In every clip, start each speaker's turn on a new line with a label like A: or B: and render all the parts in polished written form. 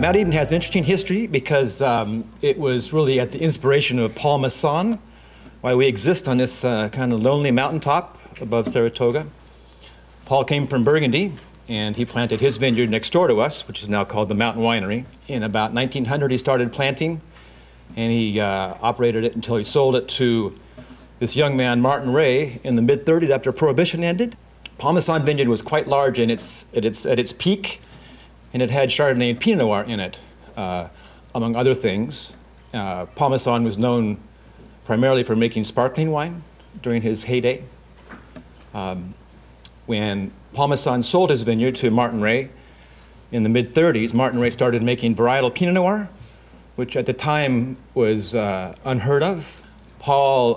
A: Mount Eden has an interesting history because it was really at the inspiration of Paul Masson why we exist on this kind of lonely mountaintop above Saratoga. Paul came from Burgundy, and he planted his vineyard next door to us, which is now called the Mountain Winery. In about 1900, he started planting, and he operated it until he sold it to this young man, Martin Ray, in the mid-30s after Prohibition ended. Paul Masson Vineyard was quite large at its peak, and it had Chardonnay and Pinot Noir in it, among other things. Paul Masson was known primarily for making sparkling wine during his heyday. When Paul Masson sold his vineyard to Martin Ray in the mid-30s, Martin Ray started making varietal Pinot Noir, which at the time was unheard of. Paul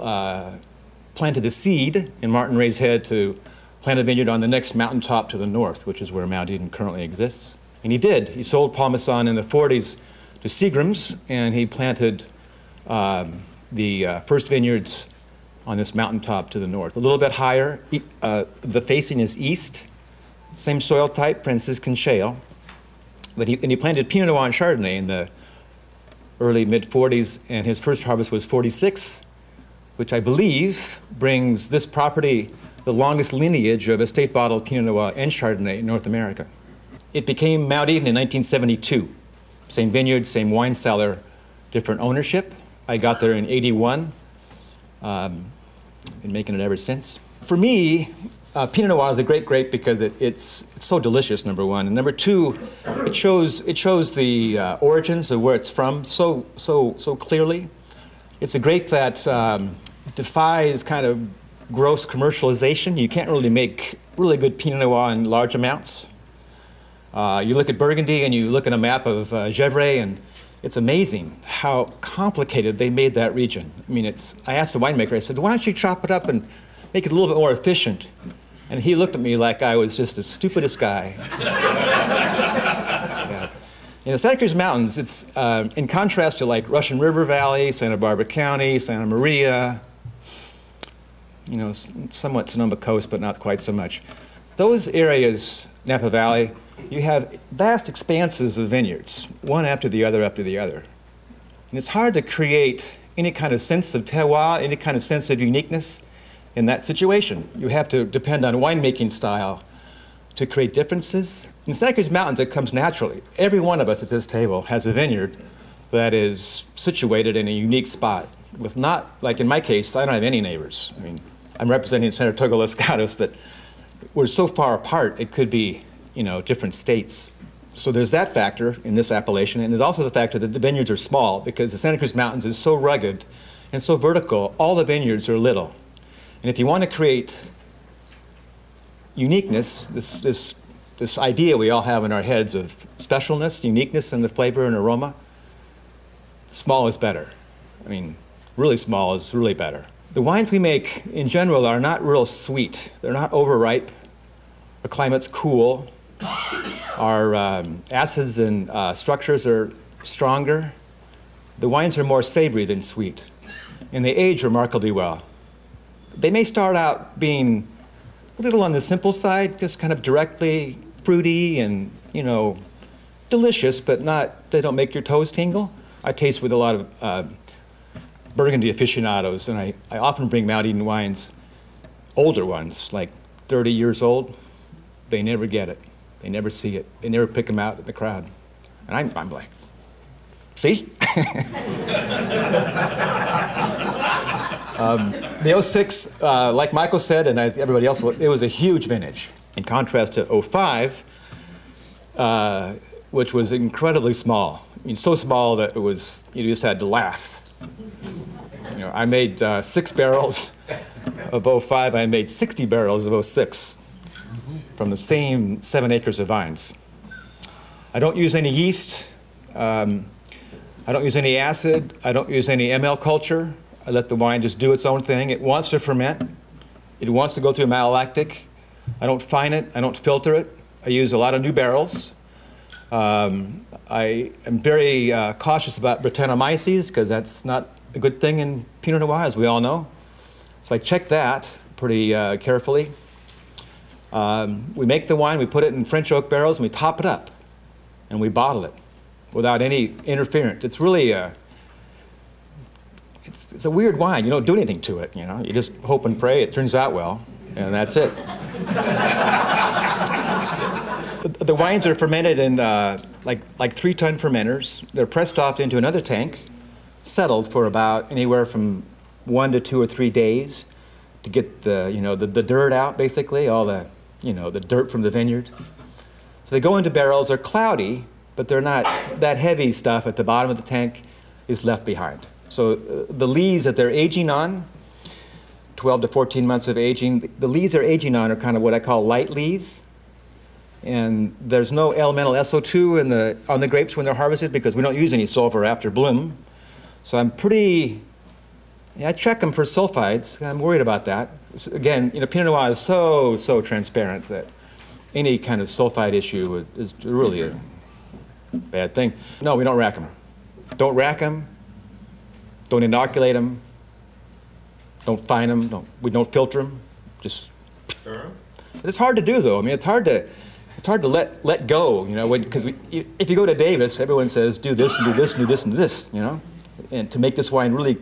A: planted the seed in Martin Ray's head to plant a vineyard on the next mountaintop to the north, which is where Mount Eden currently exists. And he did. He sold Paul Masson in the 40s to Seagram's, and he planted the first vineyards on this mountaintop to the north. A little bit higher, the facing is east, same soil type, Franciscan shale. But he planted Pinot Noir and Chardonnay in the early mid-40s, and his first harvest was 46, which I believe brings this property the longest lineage of estate bottled Pinot Noir and Chardonnay in North America. It became Mount Eden in 1972. Same vineyard, same wine cellar, different ownership. I got there in '81. Been making it ever since. For me, Pinot Noir is a great grape because it's so delicious, number one. And number two, it shows the origins of where it's from so clearly. It's a grape that defies kind of gross commercialization. You can't really make really good Pinot Noir in large amounts. You look at Burgundy and you look at a map of Gevrey, and it's amazing how complicated they made that region. I mean, I asked the winemaker, I said, why don't you chop it up and make it a little bit more efficient? And he looked at me like I was just the stupidest guy. Yeah. In the Santa Cruz Mountains, it's in contrast to like Russian River Valley, Santa Barbara County, Santa Maria, you know, somewhat Sonoma Coast, but not quite so much. Those areas, Napa Valley, you have vast expanses of vineyards, one after the other after the other. And it's hard to create any kind of sense of terroir, any kind of sense of uniqueness in that situation. You have to depend on winemaking style to create differences. In Santa Cruz Mountains, it comes naturally. Every one of us at this table has a vineyard that is situated in a unique spot with not, like in my case, I don't have any neighbors. I mean, I'm representing Saratoga, Gatos, but we're so far apart, it could be, you know, different states. So there's that factor in this appellation, and there's also the factor that the vineyards are small because the Santa Cruz Mountains is so rugged and so vertical, all the vineyards are little. And if you want to create uniqueness, this idea we all have in our heads of specialness, uniqueness in the flavor and aroma, small is better. I mean, really small is really better. The wines we make in general are not real sweet. They're not overripe. Our climate's cool. Our acids and structures are stronger. The wines are more savory than sweet, and they age remarkably well. They may start out being a little on the simple side, just kind of directly fruity and, you know, delicious, but they don't make your toes tingle. I taste with a lot of Burgundy aficionados, and I often bring Mount Eden wines, older ones, like 30 years old. They never get it. They never see it. They never pick them out in the crowd. And I'm like, see? The 06, like Michael said, and everybody else, it was a huge vintage. In contrast to 05, which was incredibly small. I mean, so small that you just had to laugh. You know, I made 6 barrels of 05. I made 60 barrels of 06 from the same 7 acres of vines. I don't use any yeast. I don't use any acid. I don't use any ML culture. I let the wine just do its own thing. It wants to ferment. It wants to go through malolactic. I don't fine it. I don't filter it. I use a lot of new barrels. I am very cautious about Brettanomyces because that's not a good thing in Pinot Noir, as we all know. So I check that pretty carefully. We make the wine, we put it in French oak barrels, and we top it up, and we bottle it. without any interference. It's really it's a weird wine. You don't do anything to it, you know. You just hope and pray it turns out well, and that's it. The wines are fermented in like 3-ton fermenters. They're pressed off into another tank, settled for about anywhere from 1 to 2 or 3 days to get the dirt out, basically, all the the dirt from the vineyard. So they go into barrels. They're cloudy, but they're not that heavy stuff at the bottom of the tank is left behind. So the lees that they're aging on, 12 to 14 months of aging, the lees they're aging on are kind of what I call light lees. And there's no elemental SO2 on the grapes when they're harvested because we don't use any sulfur after bloom. So I check them for sulfides. I'm worried about that. Again, Pinot Noir is so transparent that any kind of sulfide issue is really a bad thing. No, we don't rack them. Don't rack them. Don't inoculate them. Don't fine them. We don't filter them. Just. Sure. It's hard to do, though. I mean, it's hard to let go, because if you go to Davis, everyone says do this and do this and do this and do this, and to make this wine really,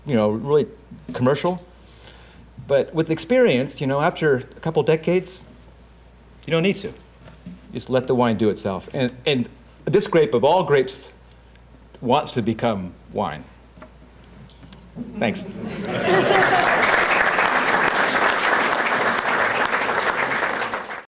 A: really commercial. But with experience, after a couple decades, you don't need to. Just let the wine do itself. And this grape of all grapes wants to become wine. Thanks.